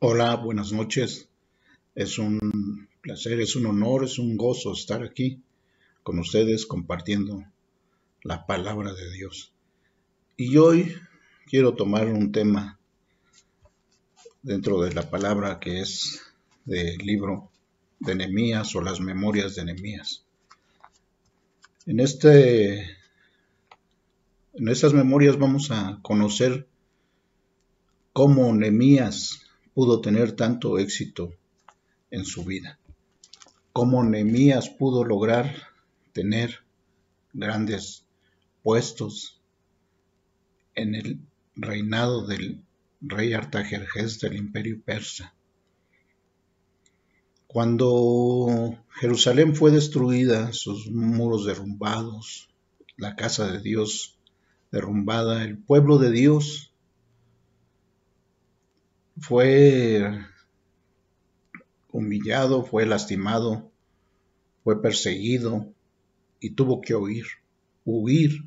Hola, buenas noches. Es un placer, es un honor, es un gozo estar aquí con ustedes compartiendo la palabra de Dios. Y hoy quiero tomar un tema dentro de la palabra que es del libro de Nehemías o las memorias de Nehemías. En, en estas memorias vamos a conocer cómo Nehemías pudo tener tanto éxito en su vida, cómo Nehemías pudo lograr tener grandes puestos en el reinado del rey Artajerjes del imperio persa. Cuando Jerusalén fue destruida, sus muros derrumbados, la casa de Dios derrumbada, el pueblo de Dios fue humillado, fue lastimado, fue perseguido y tuvo que huir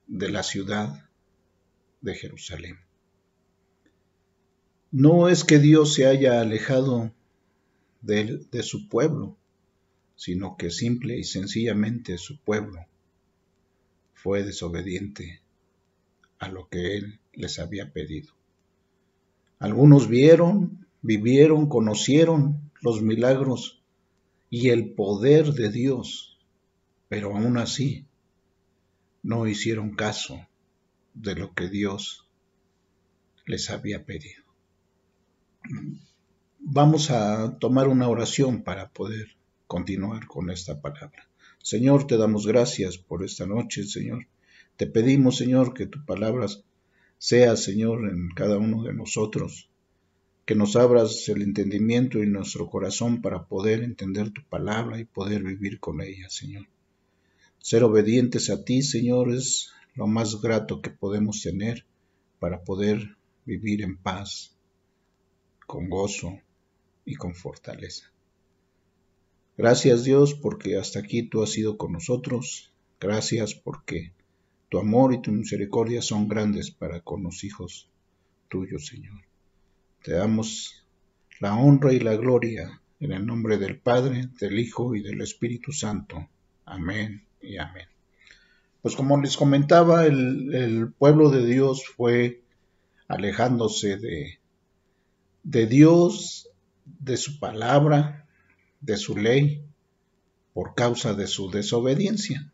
de la ciudad de Jerusalén. No es que Dios se haya alejado de su pueblo, sino que simple y sencillamente su pueblo fue desobediente a lo que Él les había pedido. Algunos vieron, vivieron, conocieron los milagros y el poder de Dios, pero aún así no hicieron caso de lo que Dios les había pedido. Vamos a tomar una oración para poder continuar con esta palabra. Señor, te damos gracias por esta noche, Señor. Te pedimos, Señor, que tu palabra sea, Señor, en cada uno de nosotros, que nos abras el entendimiento y nuestro corazón para poder entender tu palabra y poder vivir con ella, Señor. Ser obedientes a ti, Señor, es lo más grato que podemos tener para poder vivir en paz, con gozo y con fortaleza. Gracias, Dios, porque hasta aquí tú has sido con nosotros. Gracias porque tu amor y tu misericordia son grandes para con los hijos tuyos, Señor. Te damos la honra y la gloria en el nombre del Padre, del Hijo y del Espíritu Santo. Amén y amén. Pues como les comentaba, el pueblo de Dios fue alejándose de Dios, de su palabra, de su ley, por causa de su desobediencia.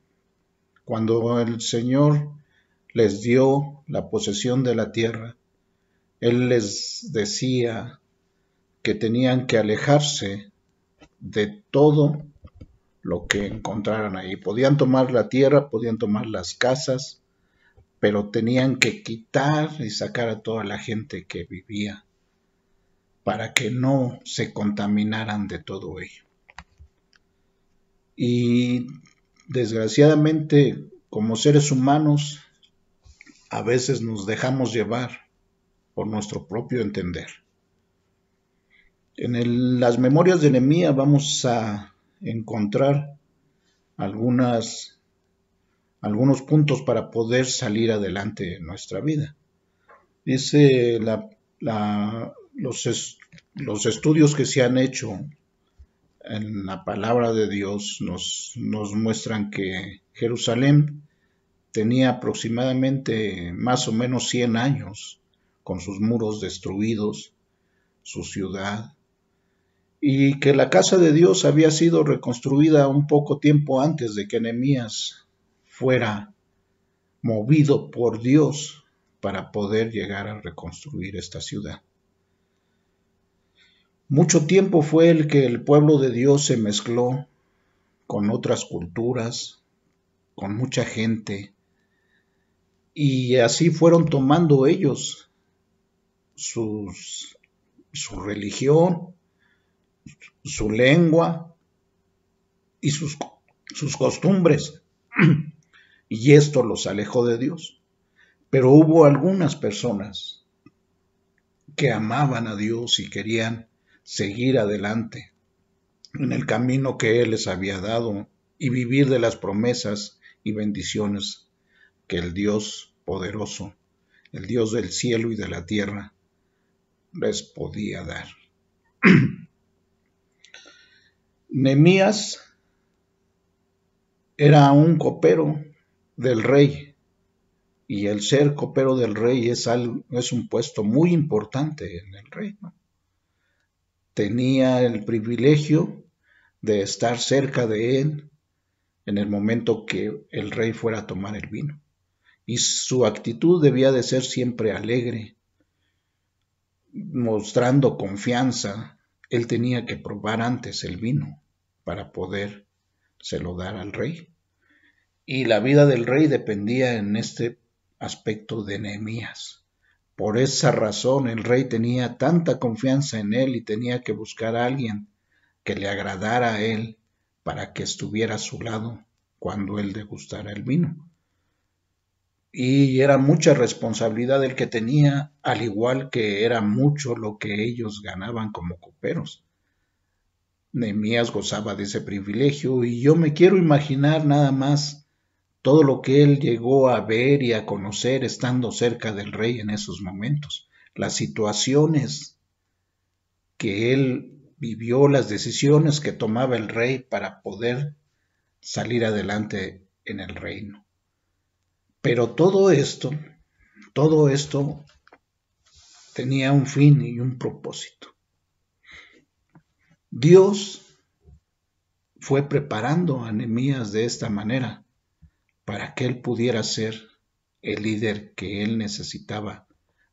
Cuando el Señor les dio la posesión de la tierra, Él les decía que tenían que alejarse de todo lo que encontraran ahí. Podían tomar la tierra, podían tomar las casas, pero tenían que quitar y sacar a toda la gente que vivía para que no se contaminaran de todo ello. Y desgraciadamente, como seres humanos, a veces nos dejamos llevar por nuestro propio entender. En las memorias de Nehemías vamos a encontrar algunos puntos para poder salir adelante en nuestra vida. Dice los estudios que se han hecho en la palabra de Dios nos muestran que Jerusalén tenía aproximadamente más o menos 100 años con sus muros destruidos, su ciudad, y que la casa de Dios había sido reconstruida un poco tiempo antes de que Nehemías fuera movido por Dios para poder llegar a reconstruir esta ciudad. Mucho tiempo fue el que el pueblo de Dios se mezcló con otras culturas, con mucha gente, y así fueron tomando ellos su religión, su lengua y sus costumbres, y esto los alejó de Dios. Pero hubo algunas personas que amaban a Dios y querían seguir adelante en el camino que Él les había dado y vivir de las promesas y bendiciones que el Dios poderoso, el Dios del cielo y de la tierra, les podía dar. Nehemías era un copero del rey, y el ser copero del rey es un puesto muy importante en el reino. Tenía el privilegio de estar cerca de él en el momento que el rey fuera a tomar el vino. Y su actitud debía de ser siempre alegre, mostrando confianza. Él tenía que probar antes el vino para podérselo dar al rey. Y la vida del rey dependía en este aspecto de Nehemías. Por esa razón el rey tenía tanta confianza en él y tenía que buscar a alguien que le agradara a él para que estuviera a su lado cuando él degustara el vino. Y era mucha responsabilidad el que tenía, al igual que era mucho lo que ellos ganaban como coperos. Nehemías gozaba de ese privilegio, y yo me quiero imaginar nada más todo lo que él llegó a ver y a conocer estando cerca del rey en esos momentos, las situaciones que él vivió, las decisiones que tomaba el rey para poder salir adelante en el reino. Pero todo esto tenía un fin y un propósito. Dios fue preparando a Nehemías de esta manera para que él pudiera ser el líder que él necesitaba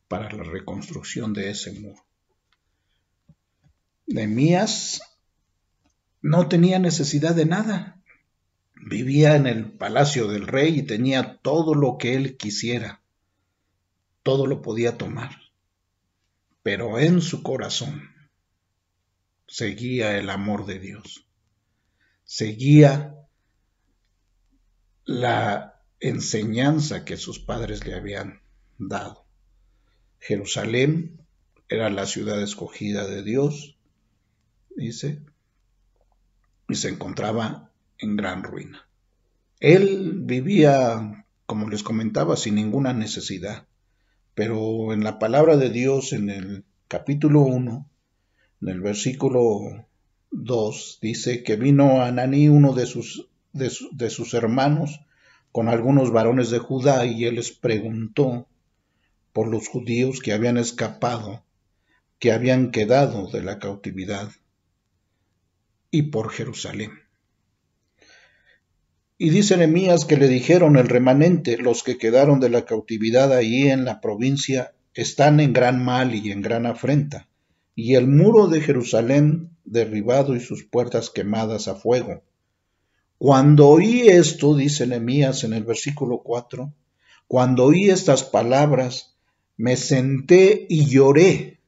para la reconstrucción de ese muro. Nehemías no tenía necesidad de nada. Vivía en el palacio del rey y tenía todo lo que él quisiera. Todo lo podía tomar. Pero en su corazón seguía el amor de Dios. Seguía la enseñanza que sus padres le habían dado. Jerusalén era la ciudad escogida de Dios, dice, y se encontraba en gran ruina. Él vivía, como les comentaba, sin ninguna necesidad, pero en la palabra de Dios, en el capítulo 1, en el versículo 2, dice que vino Ananí, uno de sus hermanos, con algunos varones de Judá, y él les preguntó por los judíos que habían escapado, que habían quedado de la cautividad, y por Jerusalén. Y dice Nehemías que le dijeron el remanente, los que quedaron de la cautividad allí en la provincia, están en gran mal y en gran afrenta, y el muro de Jerusalén derribado y sus puertas quemadas a fuego. Cuando oí esto, dice Nehemías en el versículo 4, cuando oí estas palabras, me senté y lloré.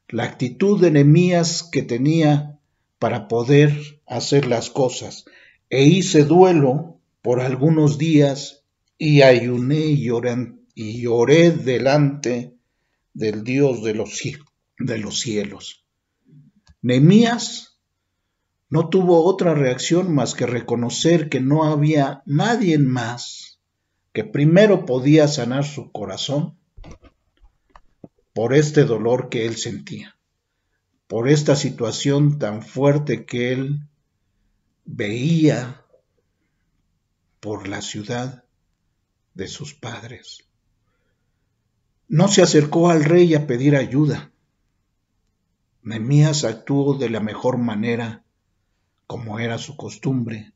La actitud de Nehemías que tenía para poder hacer las cosas. E hice duelo por algunos días y ayuné y lloré delante del Dios de los cielos. Nehemías no tuvo otra reacción más que reconocer que no había nadie más que primero podía sanar su corazón por este dolor que él sentía, por esta situación tan fuerte que él veía por la ciudad de sus padres. No se acercó al rey a pedir ayuda. Nehemías actuó de la mejor manera, como era su costumbre.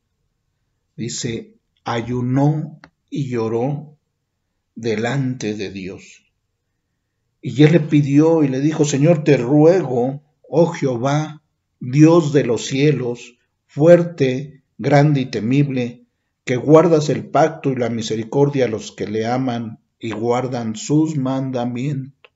Dice, ayunó y lloró delante de Dios. Y él le pidió y le dijo, Señor, te ruego, oh Jehová, Dios de los cielos, fuerte, grande y temible, que guardas el pacto y la misericordia a los que le aman y guardan sus mandamientos.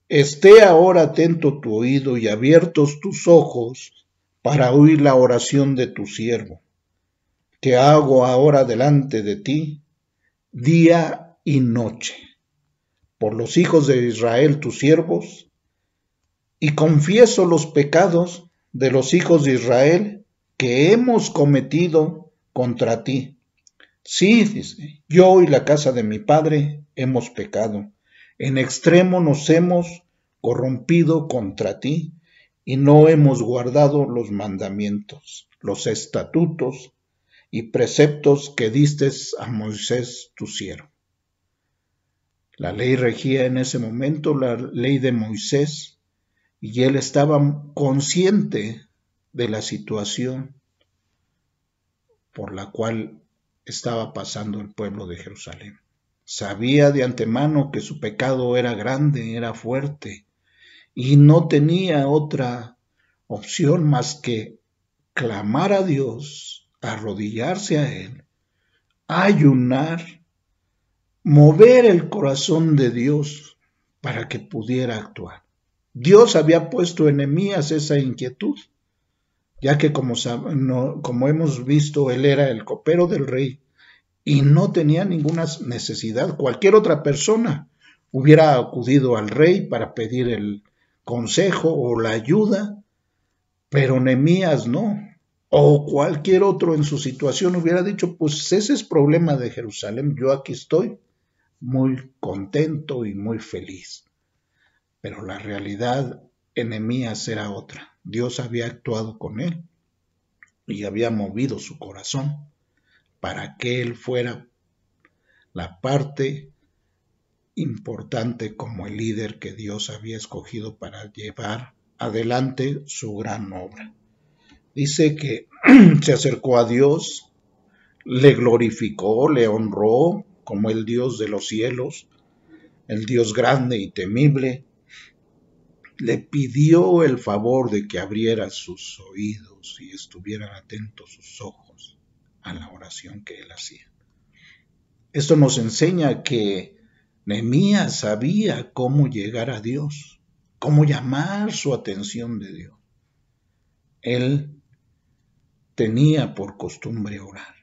Esté ahora atento tu oído y abiertos tus ojos para oír la oración de tu siervo, que hago ahora delante de ti, día y noche, por los hijos de Israel tus siervos, y confieso los pecados de los hijos de Israel que hemos cometido contra ti. Sí, dice, yo y la casa de mi padre hemos pecado. En extremo nos hemos corrompido contra ti y no hemos guardado los mandamientos, los estatutos y preceptos que diste a Moisés tu siervo. La ley regía en ese momento, la ley de Moisés, y él estaba consciente de la situación por la cual estaba pasando el pueblo de Jerusalén. Sabía de antemano que su pecado era grande, era fuerte, y no tenía otra opción más que clamar a Dios, arrodillarse a Él, ayunar, mover el corazón de Dios para que pudiera actuar. Dios había puesto en Nehemías esa inquietud, ya que como hemos visto, él era el copero del rey y no tenía ninguna necesidad. Cualquier otra persona hubiera acudido al rey para pedir el consejo o la ayuda, pero Nehemías no. O cualquier otro en su situación hubiera dicho, pues ese es problema de Jerusalén, yo aquí estoy muy contento y muy feliz. Pero la realidad en Nehemías era otra. Dios había actuado con él y había movido su corazón para que él fuera la parte importante como el líder que Dios había escogido para llevar adelante su gran obra. Dice que se acercó a Dios, le glorificó, le honró como el Dios de los cielos, el Dios grande y temible. Le pidió el favor de que abriera sus oídos y estuvieran atentos sus ojos a la oración que él hacía. Esto nos enseña que Nehemías sabía cómo llegar a Dios, cómo llamar su atención de Dios. Él tenía por costumbre orar.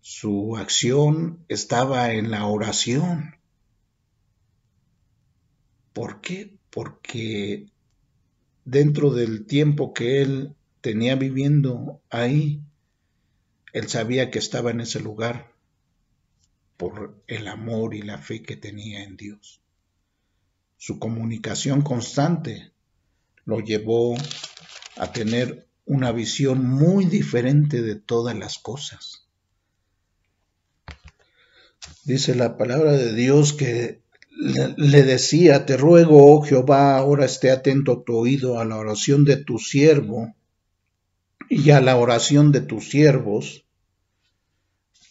Su acción estaba en la oración. ¿Por qué? Porque dentro del tiempo que él tenía viviendo ahí, él sabía que estaba en ese lugar por el amor y la fe que tenía en Dios. Su comunicación constante lo llevó a tener una visión muy diferente de todas las cosas. Dice la palabra de Dios que le decía, te ruego, oh Jehová, ahora esté atento tu oído a la oración de tu siervo y a la oración de tus siervos,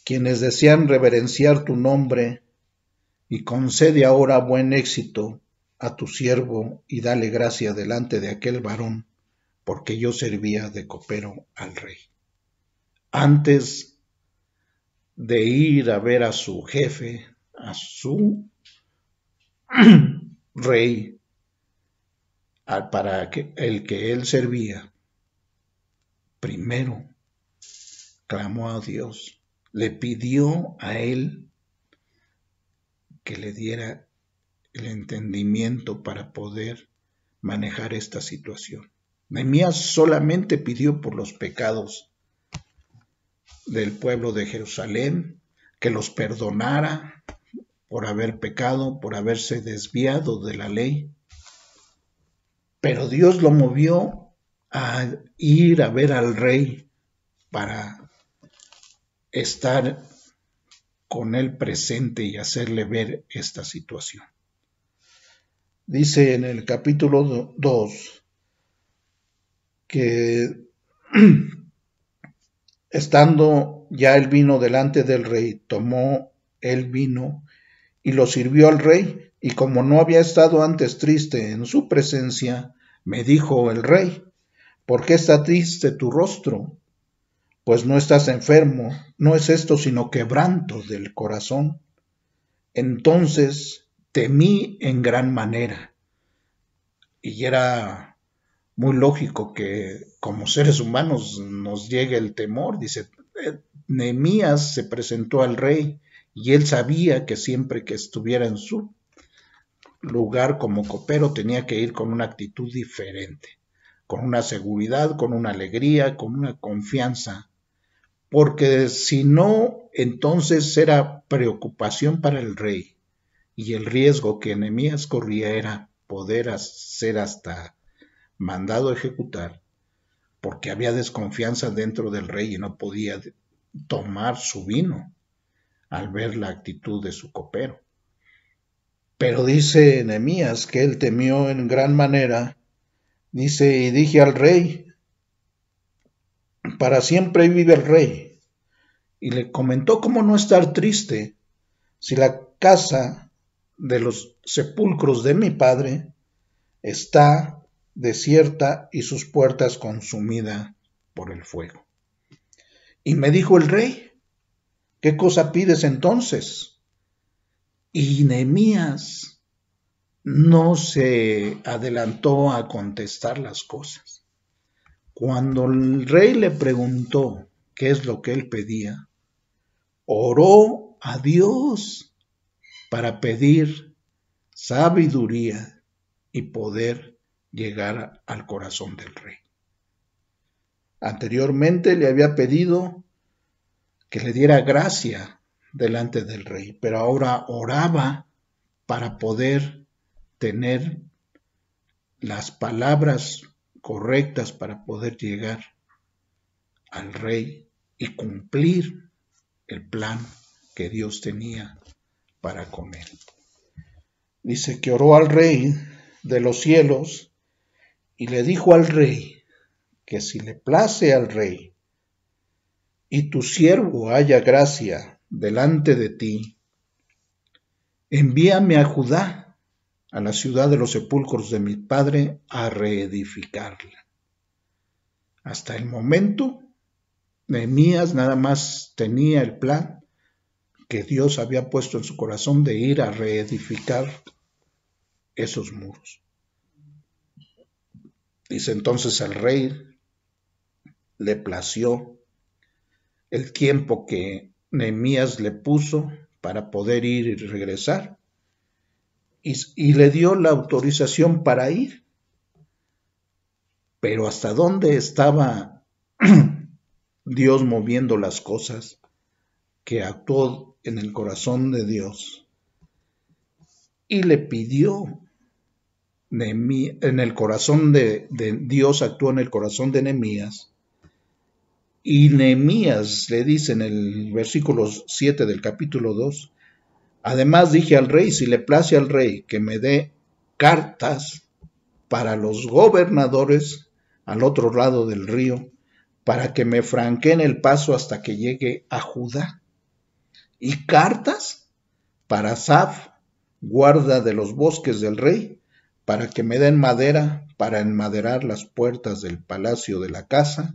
quienes desean reverenciar tu nombre, y concede ahora buen éxito a tu siervo y dale gracia delante de aquel varón, porque yo servía de copero al rey. Antes de ir a ver a su jefe, a su rey, para el que él servía, primero clamó a Dios, le pidió a él que le diera el entendimiento para poder manejar esta situación. Nehemías solamente pidió por los pecados del pueblo de Jerusalén, que los perdonara por haber pecado, por haberse desviado de la ley. Pero Dios lo movió a ir a ver al rey para estar con él presente y hacerle ver esta situación. Dice en el capítulo 2 que estando ya el vino delante del rey, tomó el vino y lo sirvió al rey, y como no había estado antes triste en su presencia, me dijo el rey, ¿por qué está triste tu rostro? Pues no estás enfermo, no es esto sino quebranto del corazón. Entonces temí en gran manera. Y era muy lógico que como seres humanos nos llegue el temor. Dice, Nehemías se presentó al rey y él sabía que siempre que estuviera en su lugar como copero tenía que ir con una actitud diferente, con una seguridad, con una alegría, con una confianza, porque si no, entonces era preocupación para el rey, y el riesgo que Nehemías corría era poder ser hasta mandado a ejecutar, porque había desconfianza dentro del rey y no podía tomar su vino al ver la actitud de su copero. Pero dice Nehemías que él temió en gran manera, dice, y dije al rey, para siempre vive el rey, y le comentó cómo no estar triste si la casa de los sepulcros de mi padre está desierta y sus puertas consumidas por el fuego. Y me dijo el rey, ¿qué cosa pides entonces? Y Nehemías no se adelantó a contestar las cosas. Cuando el rey le preguntó qué es lo que él pedía, oró a Dios para pedir sabiduría y poder llegar al corazón del rey. Anteriormente le había pedido que le diera gracia delante del rey, pero ahora oraba para poder tener las palabras correctas para poder llegar al rey y cumplir el plan que Dios tenía para con él. Dice que oró al rey de los cielos y le dijo al rey que si le place al rey y tu siervo haya gracia delante de ti, envíame a Judá, a la ciudad de los sepulcros de mi padre, a reedificarla. Hasta el momento, Nehemías nada más tenía el plan que Dios había puesto en su corazón de ir a reedificar esos muros. Dice entonces al rey le plació el tiempo que Nehemías le puso para poder ir y regresar, y le dio la autorización para ir. Pero hasta dónde estaba Dios moviendo las cosas, que actuó en el corazón de Dios y le pidió, en el corazón de Dios actuó en el corazón de Nehemías, y Nehemías le dice en el versículo 7 del capítulo 2, además dije al rey, si le place al rey que me dé cartas para los gobernadores al otro lado del río, para que me franqueen el paso hasta que llegue a Judá, y cartas para Asaf, guarda de los bosques del rey, para que me den madera para enmaderar las puertas del palacio de la casa,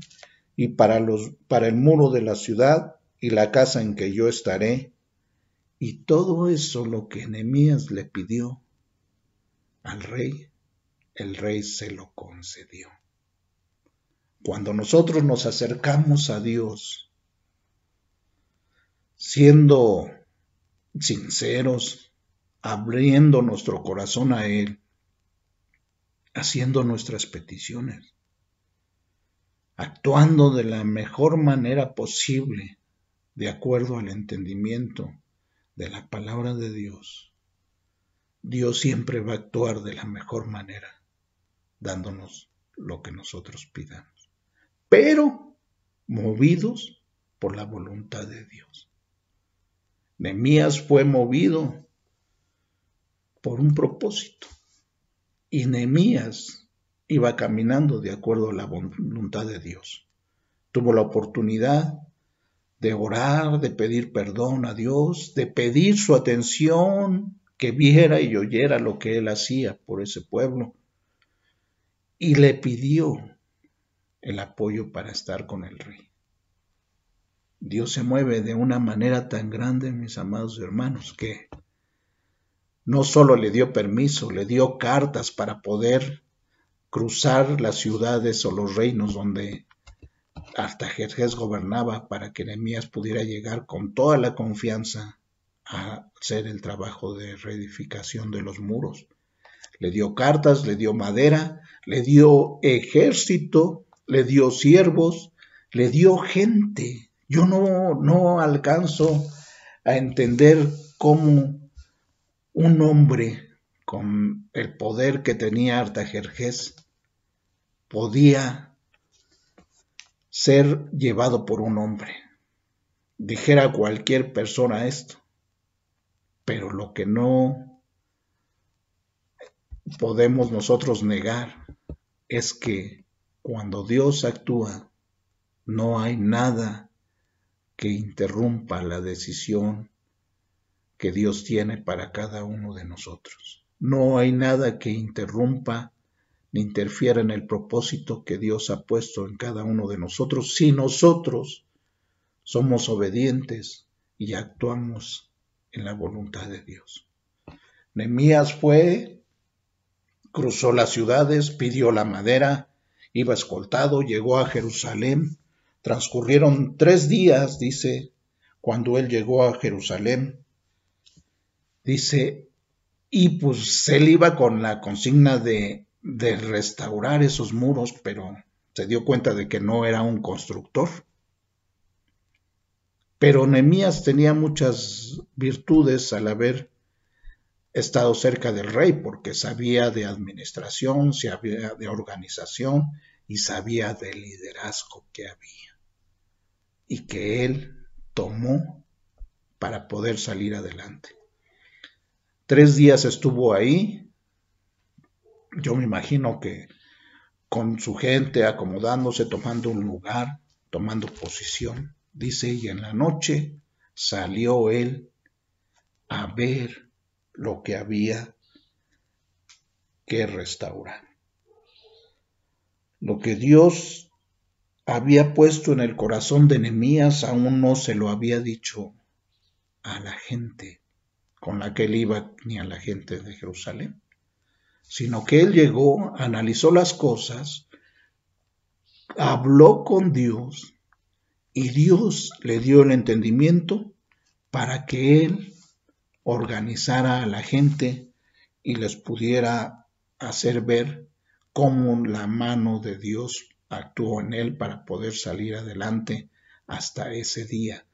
y para el muro de la ciudad y la casa en que yo estaré. Y todo eso lo que Nehemías le pidió al rey, el rey se lo concedió. Cuando nosotros nos acercamos a Dios, siendo sinceros, abriendo nuestro corazón a Él, haciendo nuestras peticiones, actuando de la mejor manera posible, de acuerdo al entendimiento de la palabra de Dios, Dios siempre va a actuar de la mejor manera, dándonos lo que nosotros pidamos, pero movidos por la voluntad de Dios. Nehemías fue movido por un propósito, y Nehemías iba caminando de acuerdo a la voluntad de Dios. Tuvo la oportunidad de orar, de pedir perdón a Dios, de pedir su atención, que viera y oyera lo que él hacía por ese pueblo, y le pidió el apoyo para estar con el rey. Dios se mueve de una manera tan grande, mis amados hermanos, que no solo le dio permiso, le dio cartas para poder cruzar las ciudades o los reinos donde Artajerjes gobernaba, para que Nehemías pudiera llegar con toda la confianza a hacer el trabajo de reedificación de los muros. Le dio cartas, le dio madera, le dio ejército, le dio siervos, le dio gente Yo no alcanzo a entender cómo un hombre con el poder que tenía Artajerjes podía ser llevado por un hombre. Dijera cualquier persona esto, pero lo que no podemos nosotros negar es que cuando Dios actúa, no hay nada que interrumpa la decisión que Dios tiene para cada uno de nosotros. No hay nada que interrumpa ni interfiera en el propósito que Dios ha puesto en cada uno de nosotros si nosotros somos obedientes y actuamos en la voluntad de Dios. Nehemías fue, cruzó las ciudades, pidió la madera, iba escoltado, llegó a Jerusalén. Transcurrieron 3 días, dice, cuando él llegó a Jerusalén. Dice, y pues él iba con la consigna de restaurar esos muros, pero se dio cuenta de que no era un constructor. Pero Nehemías tenía muchas virtudes al haber estado cerca del rey, porque sabía de administración, sabía de organización y sabía del liderazgo que había y que él tomó para poder salir adelante. 3 días estuvo ahí, yo me imagino que con su gente acomodándose, tomando un lugar, tomando posición. Dice, y en la noche salió él a ver lo que había que restaurar. Lo que Dios había puesto en el corazón de Nehemías aún no se lo había dicho a la gente con la que él iba, ni a la gente de Jerusalén, sino que él llegó, analizó las cosas, habló con Dios y Dios le dio el entendimiento para que él organizara a la gente y les pudiera hacer ver cómo la mano de Dios actuó en él para poder salir adelante hasta ese día.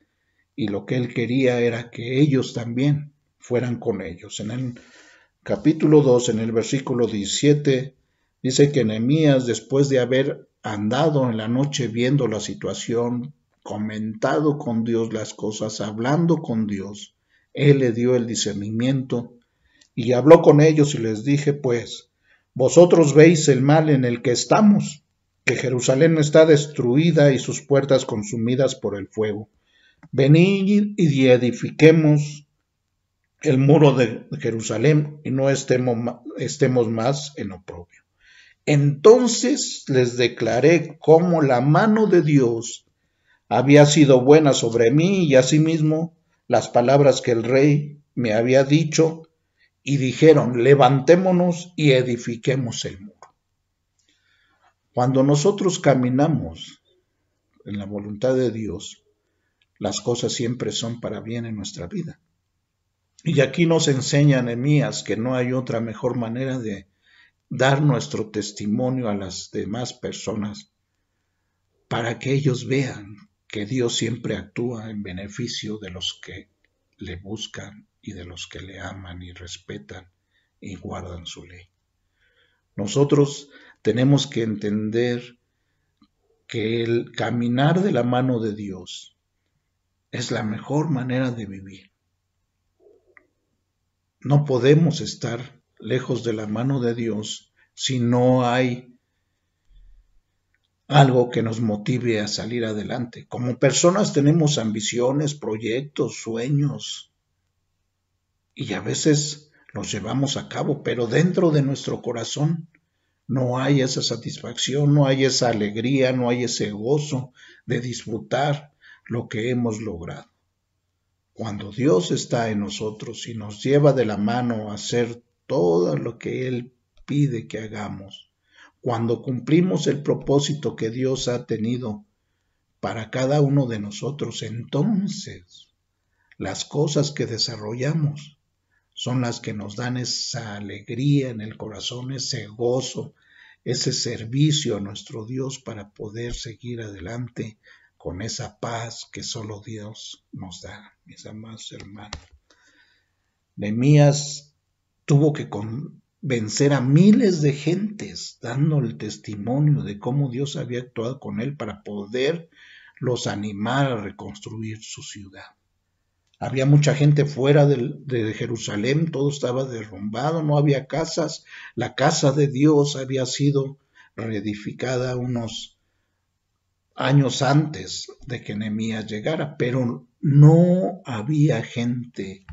Y lo que él quería era que ellos también fueran con ellos. En el capítulo 2, en el versículo 17, dice que Nehemías, después de haber andado en la noche viendo la situación, comentado con Dios las cosas, hablando con Dios, él le dio el discernimiento y habló con ellos y les dije, pues, vosotros veis el mal en el que estamos, que Jerusalén está destruida y sus puertas consumidas por el fuego. Venid y edifiquemos el muro de Jerusalén y no estemos más en oprobio. Entonces les declaré cómo la mano de Dios había sido buena sobre mí y asimismo las palabras que el rey me había dicho, y dijeron, levantémonos y edifiquemos el muro. Cuando nosotros caminamos en la voluntad de Dios, las cosas siempre son para bien en nuestra vida. Y aquí nos enseña Nehemías que no hay otra mejor manera de dar nuestro testimonio a las demás personas para que ellos vean que Dios siempre actúa en beneficio de los que le buscan y de los que le aman y respetan y guardan su ley. Nosotros tenemos que entender que el caminar de la mano de Dios es la mejor manera de vivir. No podemos estar lejos de la mano de Dios si no hay algo que nos motive a salir adelante. Como personas tenemos ambiciones, proyectos, sueños, y a veces los llevamos a cabo, pero dentro de nuestro corazón no hay esa satisfacción, no hay esa alegría, no hay ese gozo de disfrutar lo que hemos logrado. Cuando Dios está en nosotros y nos lleva de la mano a hacer todo lo que Él pide que hagamos, cuando cumplimos el propósito que Dios ha tenido para cada uno de nosotros, entonces las cosas que desarrollamos son las que nos dan esa alegría en el corazón, ese gozo, ese servicio a nuestro Dios para poder seguir adelante con esa paz que solo Dios nos da, mis amados hermanos. Nehemías tuvo que convencer a miles de gentes, dando el testimonio de cómo Dios había actuado con él para poderlos animar a reconstruir su ciudad. Había mucha gente fuera de Jerusalén, todo estaba derrumbado, no había casas. La casa de Dios había sido reedificada unos años antes de que Nehemías llegara, pero no había gente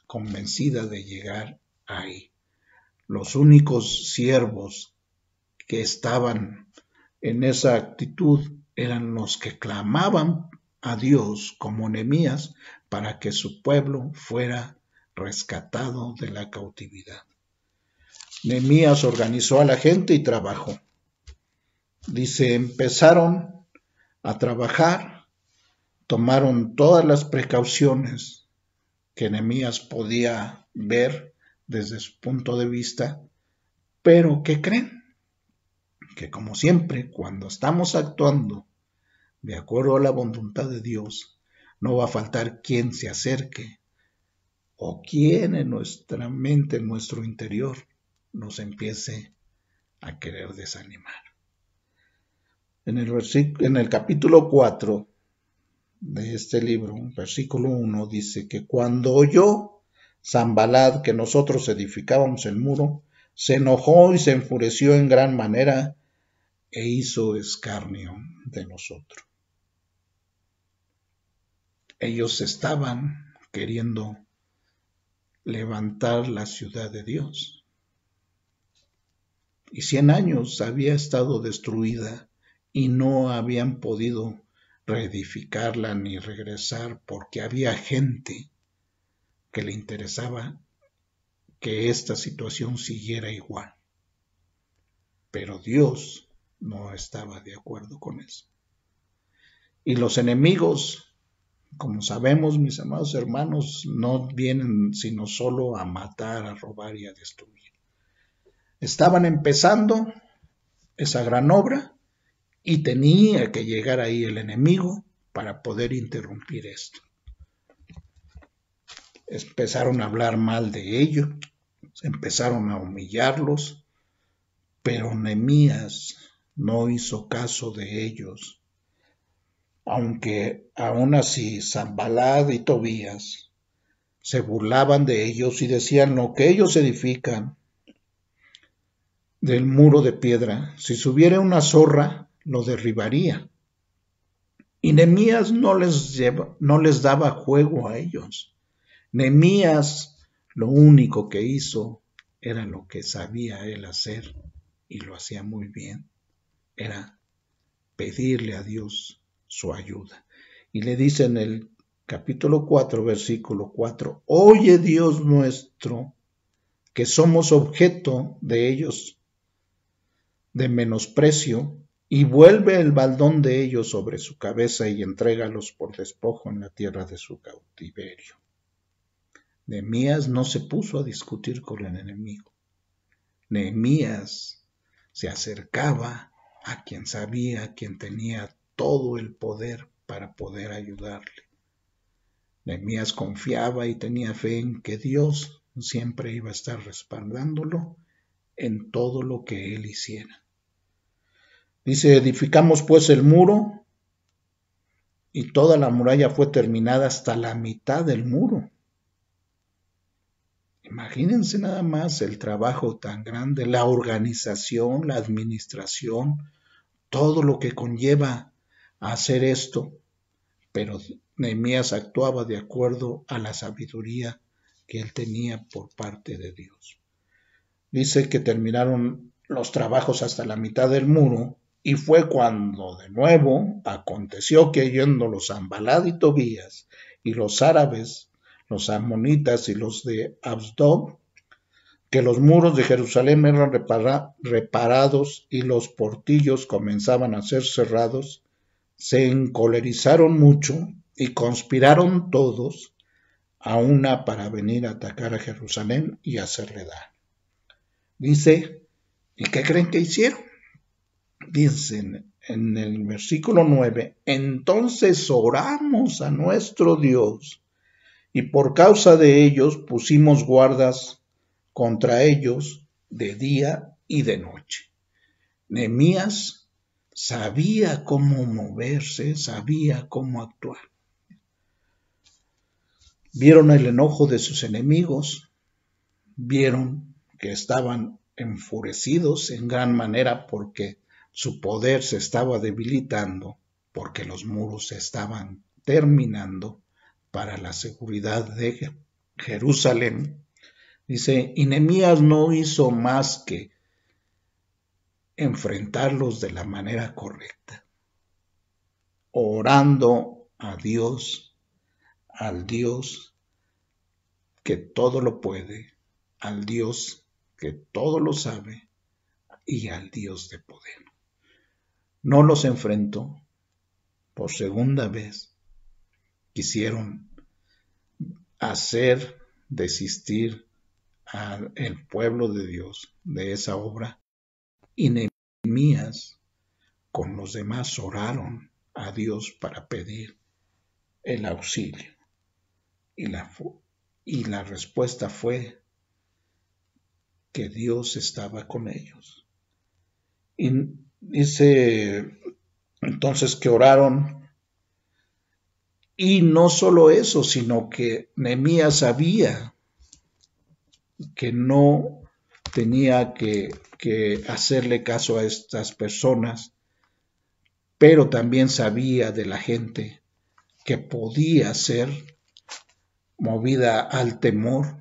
convencida de llegar ahí. Los únicos siervos que estaban en esa actitud eran los que clamaban a Dios como Nehemías para que su pueblo fuera rescatado de la cautividad. Nehemías organizó a la gente y trabajó. Dice, empezaron a trabajar, tomaron todas las precauciones que Nehemías podía ver desde su punto de vista, pero ¿qué creen? Que como siempre, cuando estamos actuando de acuerdo a la voluntad de Dios, no va a faltar quien se acerque o quien en nuestra mente, en nuestro interior, nos empiece a querer desanimar. En el capítulo 4 de este libro, versículo 1, dice que cuando oyó Sanballat que nosotros edificábamos el muro, se enojó y se enfureció en gran manera e hizo escarnio de nosotros. Ellos estaban queriendo levantar la ciudad de Dios. Y 100 años había estado destruida y no habían podido reedificarla ni regresar porque había gente que le interesaba que esta situación siguiera igual. Pero Dios no estaba de acuerdo con eso. Y los enemigos, como sabemos, mis amados hermanos, no vienen sino solo a matar, a robar y a destruir. Estaban empezando esa gran obra y tenía que llegar ahí el enemigo para poder interrumpir esto. Empezaron a hablar mal de ellos, empezaron a humillarlos, pero Nehemías no hizo caso de ellos, aunque aún así Sanballat y Tobías se burlaban de ellos y decían lo que ellos edifican del muro de piedra, si subiera una zorra lo derribaría. Y Nehemías no les daba juego a ellos. Nehemías lo único que hizo era lo que sabía él hacer y lo hacía muy bien, era pedirle a Dios su ayuda. Y le dice en el capítulo 4, versículo 4, oye Dios nuestro, que somos objeto de ellos de menosprecio, y vuelve el baldón de ellos sobre su cabeza y entrégalos por despojo en la tierra de su cautiverio. Nehemías no se puso a discutir con el enemigo. Nehemías se acercaba a quien sabía, a quien tenía todo el poder para poder ayudarle. Nehemías confiaba y tenía fe en que Dios siempre iba a estar respaldándolo en todo lo que él hiciera. Dice, edificamos pues el muro y toda la muralla fue terminada hasta la mitad del muro. Imagínense nada más el trabajo tan grande, la organización, la administración, todo lo que conlleva a hacer esto. Pero Nehemías actuaba de acuerdo a la sabiduría que él tenía por parte de Dios. Dice que terminaron los trabajos hasta la mitad del muro y fue cuando de nuevo aconteció que oyendo los Sanballat y Tobías y los árabes, los amonitas y los de Asdod, que los muros de Jerusalén eran reparados y los portillos comenzaban a ser cerrados, se encolerizaron mucho y conspiraron todos a una para venir a atacar a Jerusalén y hacerle daño. Dice, ¿y qué creen que hicieron? Dicen, en el versículo 9, entonces oramos a nuestro Dios y por causa de ellos pusimos guardas contra ellos de día y de noche. Nehemías sabía cómo moverse, sabía cómo actuar. Vieron el enojo de sus enemigos, vieron que estaban enfurecidos en gran manera porque su poder se estaba debilitando, porque los muros se estaban terminando para la seguridad de Jerusalén. Dice, y Nehemías no hizo más que enfrentarlos de la manera correcta, orando a Dios, al Dios que todo lo puede, al Dios que todo lo sabe y al Dios de poder. No los enfrentó por segunda vez. Quisieron hacer desistir al pueblo de Dios de esa obra y Nehemías con los demás oraron a Dios para pedir el auxilio y la respuesta fue que Dios estaba con ellos. Y dice entonces que oraron, y no solo eso, sino que Nehemías sabía que no tenía que hacerle caso a estas personas, pero también sabía de la gente que podía ser movida al temor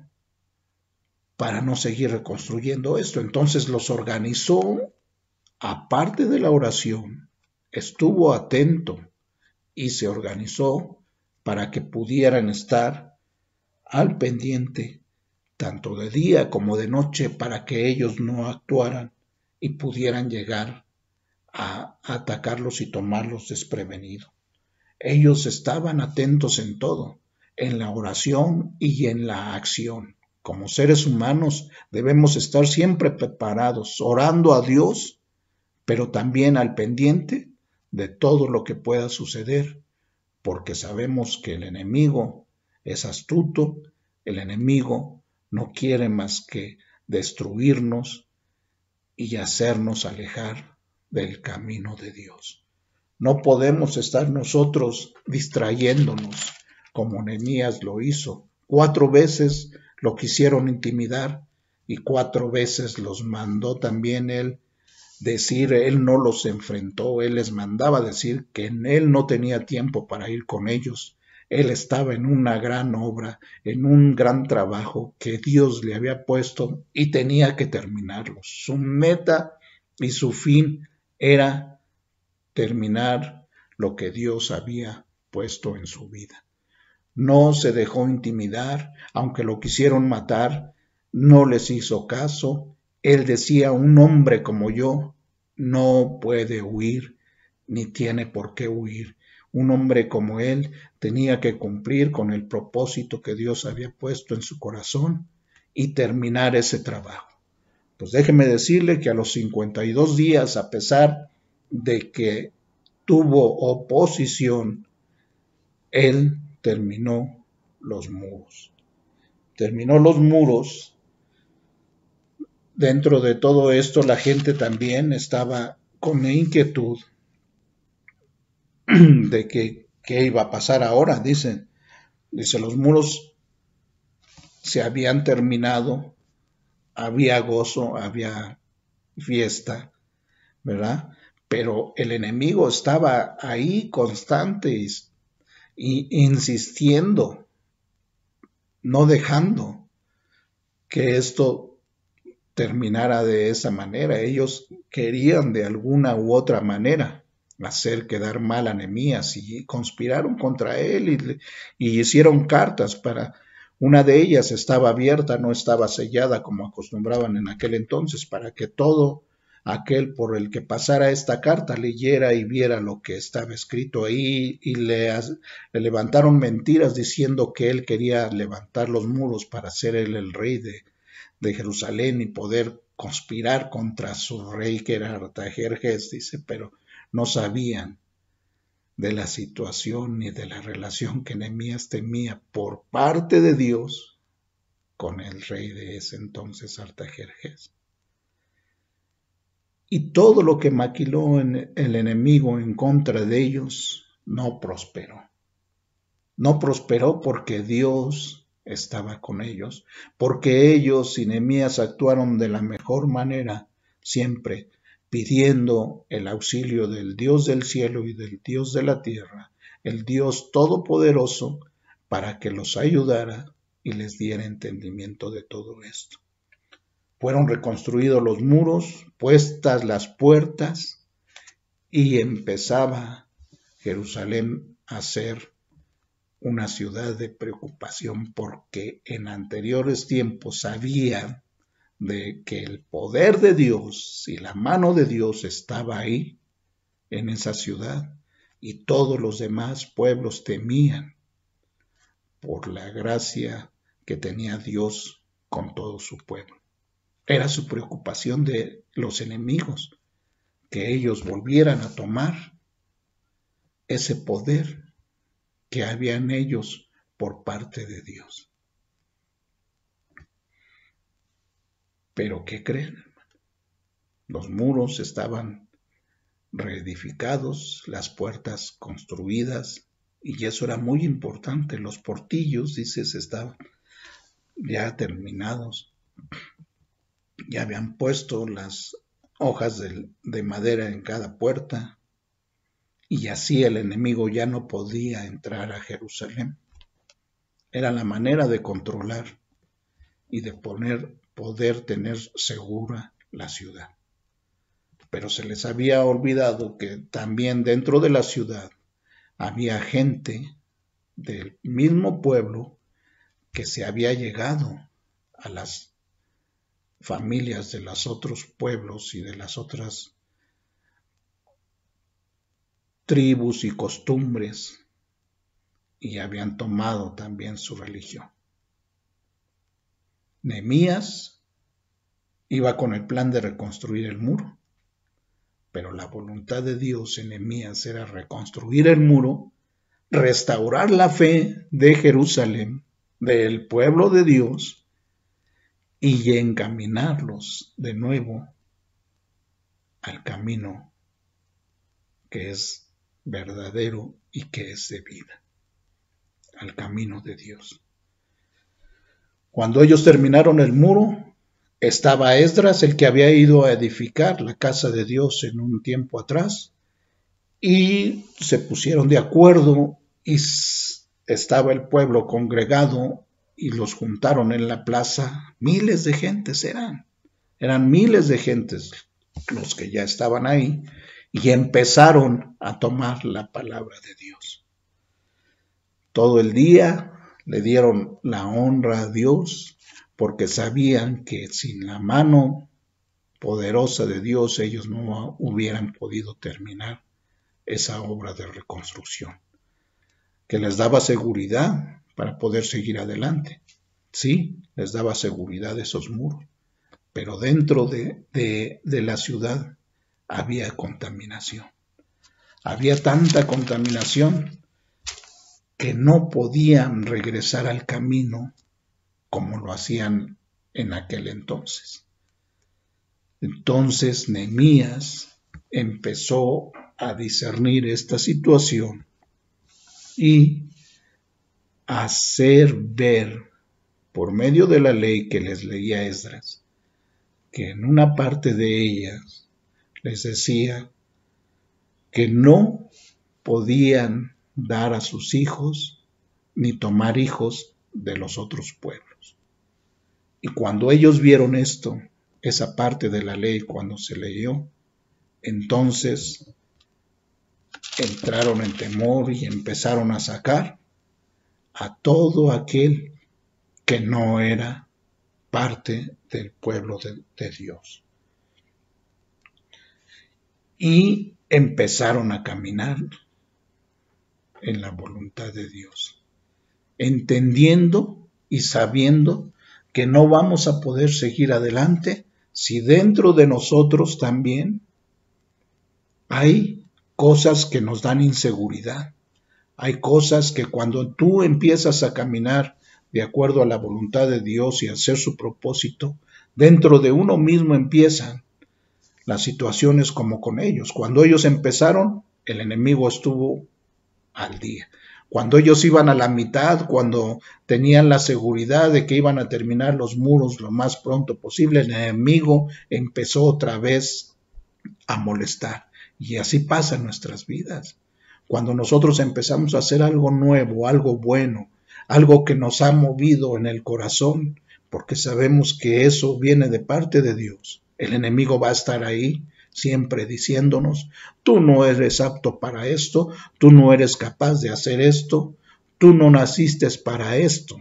para no seguir reconstruyendo esto. Entonces los organizó, aparte de la oración, estuvo atento y se organizó para que pudieran estar al pendiente, tanto de día como de noche, para que ellos no actuaran y pudieran llegar a atacarlos y tomarlos desprevenidos. Ellos estaban atentos en todo, en la oración y en la acción. Como seres humanos debemos estar siempre preparados, orando a Dios, pero también al pendiente de todo lo que pueda suceder, porque sabemos que el enemigo es astuto, el enemigo no quiere más que destruirnos y hacernos alejar del camino de Dios. No podemos estar nosotros distrayéndonos como Nehemías lo hizo. 4 veces lo quisieron intimidar y 4 veces los mandó también él decir, él no los enfrentó, él les mandaba decir que él no tenía tiempo para ir con ellos. Él estaba en una gran obra, en un gran trabajo que Dios le había puesto y tenía que terminarlo. Su meta y su fin era terminar lo que Dios había puesto en su vida. No se dejó intimidar, aunque lo quisieron matar, no les hizo caso. Él decía, un hombre como yo no puede huir, ni tiene por qué huir. Un hombre como él tenía que cumplir con el propósito que Dios había puesto en su corazón y terminar ese trabajo. Pues déjeme decirle que a los 52 días, a pesar de que tuvo oposición, él terminó los muros. Terminó los muros. Dentro de todo esto, la gente también estaba con la inquietud de que qué iba a pasar ahora. Dice, los muros se habían terminado, había gozo, había fiesta, ¿verdad? Pero el enemigo estaba ahí constante y insistiendo, no dejando que esto terminara de esa manera. Ellos querían de alguna u otra manera hacer quedar mal a Nehemías y conspiraron contra él y hicieron cartas para... Una de ellas estaba abierta, no estaba sellada como acostumbraban en aquel entonces, para que todo aquel por el que pasara esta carta leyera y viera lo que estaba escrito ahí, y le levantaron mentiras diciendo que él quería levantar los muros para ser él el rey de Jerusalén y poder conspirar contra su rey que era Artajerjes, dice, pero no sabían de la situación ni de la relación que Nehemías temía por parte de Dios con el rey de ese entonces, Artajerjes. Y todo lo que maquiló el enemigo en contra de ellos no prosperó. No prosperó porque Dios estaba con ellos, porque ellos y Nehemías actuaron de la mejor manera, siempre pidiendo el auxilio del Dios del cielo y del Dios de la tierra, el Dios todopoderoso, para que los ayudara y les diera entendimiento de todo esto. Fueron reconstruidos los muros, puestas las puertas, y empezaba Jerusalén a ser una ciudad de preocupación, porque en anteriores tiempos sabían de que el poder de Dios y la mano de Dios estaba ahí, en esa ciudad, y todos los demás pueblos temían por la gracia que tenía Dios con todo su pueblo. Era su preocupación de los enemigos, que ellos volvieran a tomar ese poder que habían ellos por parte de Dios. Pero ¿qué creen? Los muros estaban reedificados, las puertas construidas, y eso era muy importante. Los portillos, dices, estaban ya terminados, ya habían puesto las hojas de madera en cada puerta, y así el enemigo ya no podía entrar a Jerusalén. Era la manera de controlar y de poder tener segura la ciudad. Pero se les había olvidado que también dentro de la ciudad había gente del mismo pueblo que se había llegado a las familias de los otros pueblos y de las otras tribus y costumbres, y habían tomado también su religión. Nehemías iba con el plan de reconstruir el muro, pero la voluntad de Dios en Nehemías era reconstruir el muro, restaurar la fe de Jerusalén, del pueblo de Dios, y encaminarlos de nuevo al camino que es verdadero y que es de vida, al camino de Dios. Cuando ellos terminaron el muro, estaba Esdras, el que había ido a edificar la casa de Dios en un tiempo atrás, y se pusieron de acuerdo y estaba el pueblo congregado y los juntaron en la plaza. Miles de gentes eran miles de gentes los que ya estaban ahí, y empezaron a tomar la palabra de Dios. Todo el día le dieron la honra a Dios, porque sabían que sin la mano poderosa de Dios ellos no hubieran podido terminar esa obra de reconstrucción, que les daba seguridad para poder seguir adelante. Sí, les daba seguridad esos muros, pero dentro de la ciudad había contaminación. Había tanta contaminación que no podían regresar al camino como lo hacían en aquel entonces. Entonces Nehemías empezó a discernir esta situación y a hacer ver por medio de la ley que les leía Esdras, que en una parte de ellas les decía que no podían dar a sus hijos ni tomar hijos de los otros pueblos. Y cuando ellos vieron esto, esa parte de la ley cuando se leyó, entonces entraron en temor y empezaron a sacar a todo aquel que no era parte del pueblo de Dios. Y empezaron a caminar en la voluntad de Dios, entendiendo y sabiendo que no vamos a poder seguir adelante si dentro de nosotros también hay cosas que nos dan inseguridad. Hay cosas que cuando tú empiezas a caminar de acuerdo a la voluntad de Dios y a hacer su propósito, dentro de uno mismo empiezan las situaciones como con ellos. Cuando ellos empezaron, el enemigo estuvo al día. Cuando ellos iban a la mitad, cuando tenían la seguridad de que iban a terminar los muros lo más pronto posible, el enemigo empezó otra vez a molestar. Y así pasa en nuestras vidas. Cuando nosotros empezamos a hacer algo nuevo, algo bueno, algo que nos ha movido en el corazón, porque sabemos que eso viene de parte de Dios, el enemigo va a estar ahí siempre diciéndonos, tú no eres apto para esto, tú no eres capaz de hacer esto, tú no naciste para esto.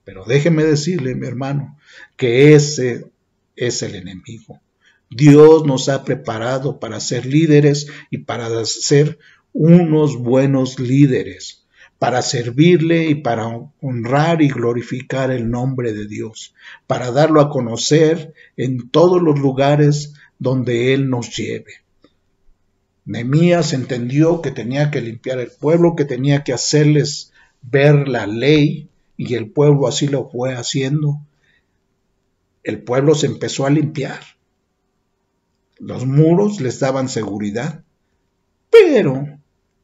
Pero déjeme decirle, mi hermano, que ese es el enemigo. Dios nos ha preparado para ser líderes y para ser unos buenos líderes, para servirle y para honrar y glorificar el nombre de Dios, para darlo a conocer en todos los lugares donde Él nos lleve. Nehemías entendió que tenía que limpiar el pueblo, que tenía que hacerles ver la ley, y el pueblo así lo fue haciendo. El pueblo se empezó a limpiar. Los muros les daban seguridad, pero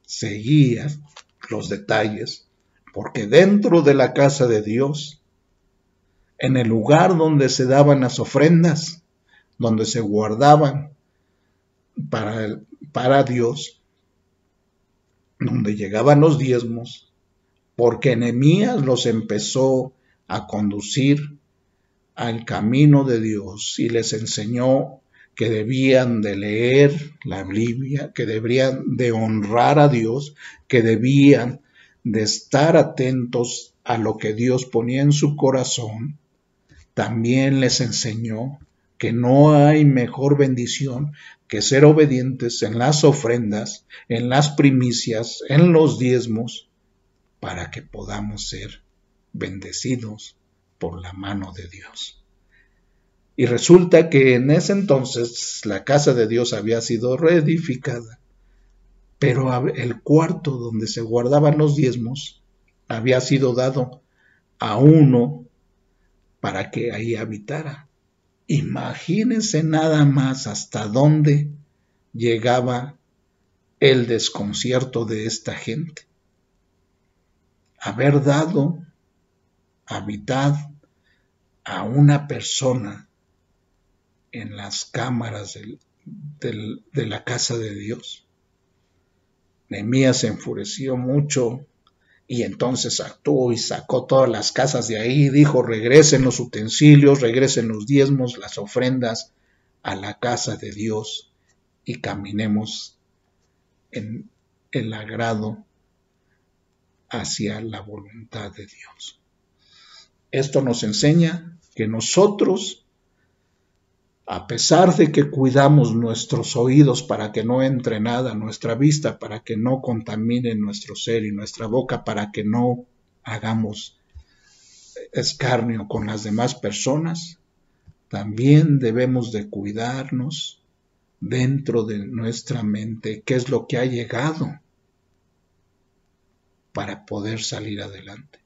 seguían los detalles, porque dentro de la casa de Dios, en el lugar donde se daban las ofrendas, donde se guardaban para Dios, donde llegaban los diezmos, porque Nehemías los empezó a conducir al camino de Dios y les enseñó que debían de leer la Biblia, que debían de honrar a Dios, que debían de estar atentos a lo que Dios ponía en su corazón. También les enseñó que no hay mejor bendición que ser obedientes en las ofrendas, en las primicias, en los diezmos, para que podamos ser bendecidos por la mano de Dios. Y resulta que en ese entonces la casa de Dios había sido reedificada, pero el cuarto donde se guardaban los diezmos había sido dado a uno para que ahí habitara. Imagínense nada más hasta dónde llegaba el desconcierto de esta gente. Haber dado habitar a una persona en las cámaras de la casa de Dios. Nehemías se enfureció mucho y entonces actuó y sacó todas las casas de ahí y dijo, regresen los utensilios, regresen los diezmos, las ofrendas a la casa de Dios y caminemos en el agrado hacia la voluntad de Dios. Esto nos enseña que nosotros, a pesar de que cuidamos nuestros oídos para que no entre nada, nuestra vista para que no contamine nuestro ser y nuestra boca para que no hagamos escarnio con las demás personas, también debemos de cuidarnos dentro de nuestra mente qué es lo que ha llegado para poder salir adelante.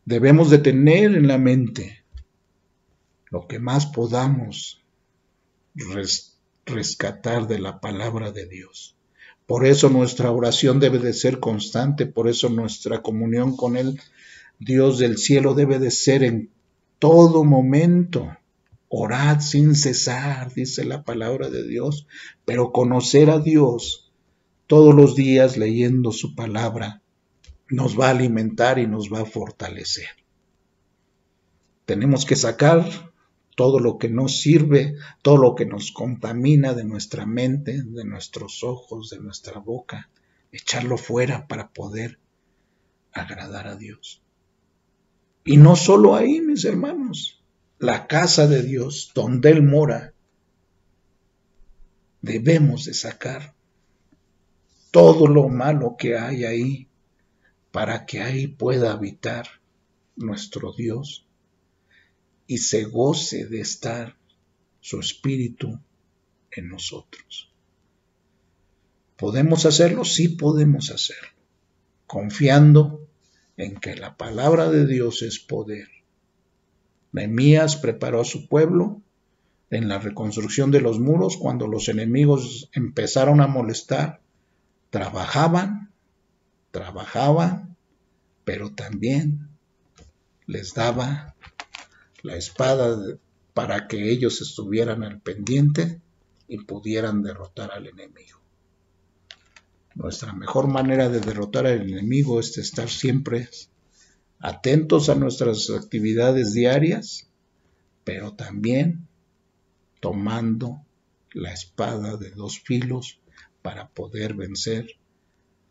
Debemos de tener en la mente lo que más podamos rescatar de la palabra de Dios. Por eso nuestra oración debe de ser constante, por eso nuestra comunión con el Dios del cielo debe de ser en todo momento. Orad sin cesar, dice la palabra de Dios, pero conocer a Dios todos los días leyendo su palabra nos va a alimentar y nos va a fortalecer. Tenemos que sacar todo lo que nos sirve, todo lo que nos contamina de nuestra mente, de nuestros ojos, de nuestra boca, echarlo fuera para poder agradar a Dios. Y no solo ahí, mis hermanos, la casa de Dios, donde Él mora, debemos de sacar todo lo malo que hay ahí, para que ahí pueda habitar nuestro Dios y se goce de estar su espíritu en nosotros. ¿Podemos hacerlo? Sí podemos hacerlo, confiando en que la palabra de Dios es poder. Nehemías preparó a su pueblo en la reconstrucción de los muros cuando los enemigos empezaron a molestar. Trabajaban, pero también les daba la espada para que ellos estuvieran al pendiente y pudieran derrotar al enemigo. Nuestra mejor manera de derrotar al enemigo es estar siempre atentos a nuestras actividades diarias, pero también tomando la espada de 2 filos para poder vencer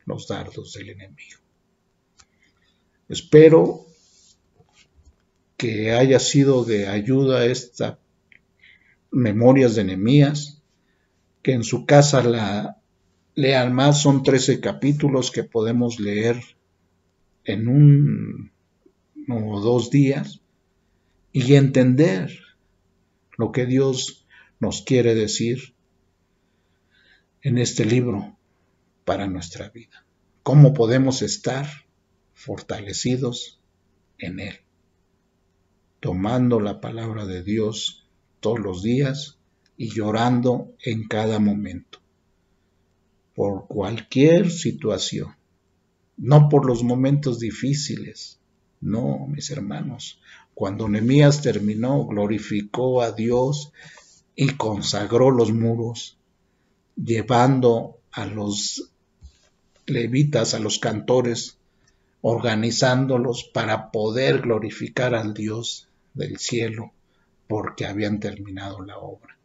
los dardos del enemigo. Espero que haya sido de ayuda esta Memorias de Nehemías, que en su casa la lean más. Son 13 capítulos que podemos leer en 1 o 2 días y entender lo que Dios nos quiere decir en este libro para nuestra vida. Cómo podemos estar fortalecidos en Él, tomando la palabra de Dios todos los días y llorando en cada momento por cualquier situación, no por los momentos difíciles. No, mis hermanos, cuando Nehemías terminó, glorificó a Dios y consagró los muros, llevando a los levitas, a los cantores, organizándolos para poder glorificar al Dios del cielo, porque habían terminado la obra.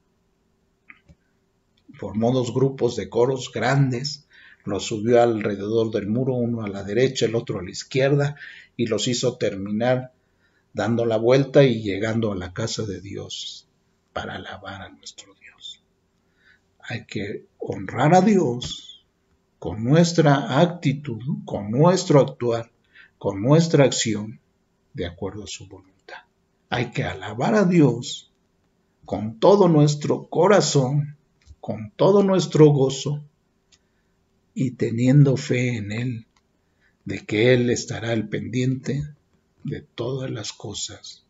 Formó 2 grupos de coros grandes, los subió alrededor del muro, uno a la derecha, el otro a la izquierda, y los hizo terminar dando la vuelta y llegando a la casa de Dios para alabar a nuestro Dios. Hay que honrar a Dios con nuestra actitud, con nuestro actuar, con nuestra acción, de acuerdo a su voluntad. Hay que alabar a Dios con todo nuestro corazón, con todo nuestro gozo, y teniendo fe en Él, de que Él estará al pendiente de todas las cosas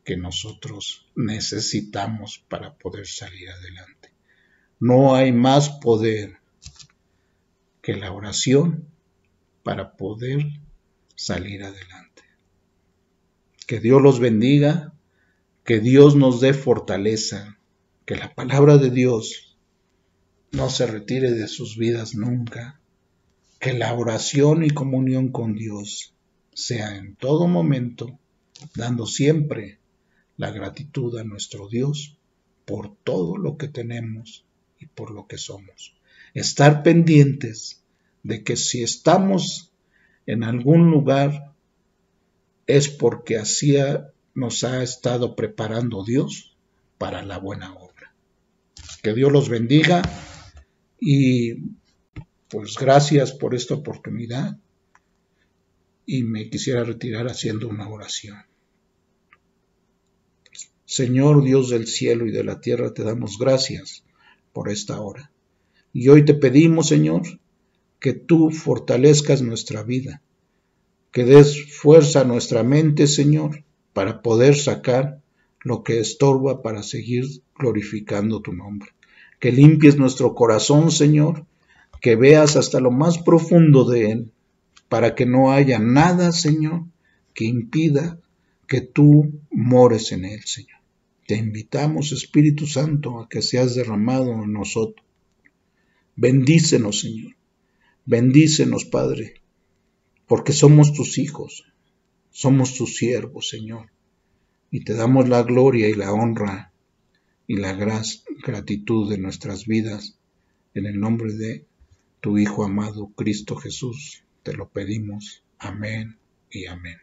que nosotros necesitamos para poder salir adelante. No hay más poder que la oración para poder salir adelante. Que Dios los bendiga, que Dios nos dé fortaleza, que la palabra de Dios no se retire de sus vidas nunca, que la oración y comunión con Dios sea en todo momento, dando siempre la gratitud a nuestro Dios por todo lo que tenemos y por lo que somos. Estar pendientes de que si estamos en algún lugar es porque así nos ha estado preparando Dios para la buena obra. Que Dios los bendiga y pues gracias por esta oportunidad, y me quisiera retirar haciendo una oración. Señor Dios del cielo y de la tierra, te damos gracias por esta hora. Y hoy te pedimos, Señor, que tú fortalezcas nuestra vida, que des fuerza a nuestra mente, Señor, para poder sacar lo que estorba para seguir glorificando tu nombre. Que limpies nuestro corazón, Señor, que veas hasta lo más profundo de él, para que no haya nada, Señor, que impida que tú mores en él, Señor. Te invitamos, Espíritu Santo, a que seas derramado en nosotros. Bendícenos, Señor. Bendícenos, Padre, porque somos tus hijos, somos tus siervos, Señor. Y te damos la gloria y la honra y la gratitud de nuestras vidas. En el nombre de tu Hijo amado, Cristo Jesús, te lo pedimos. Amén y amén.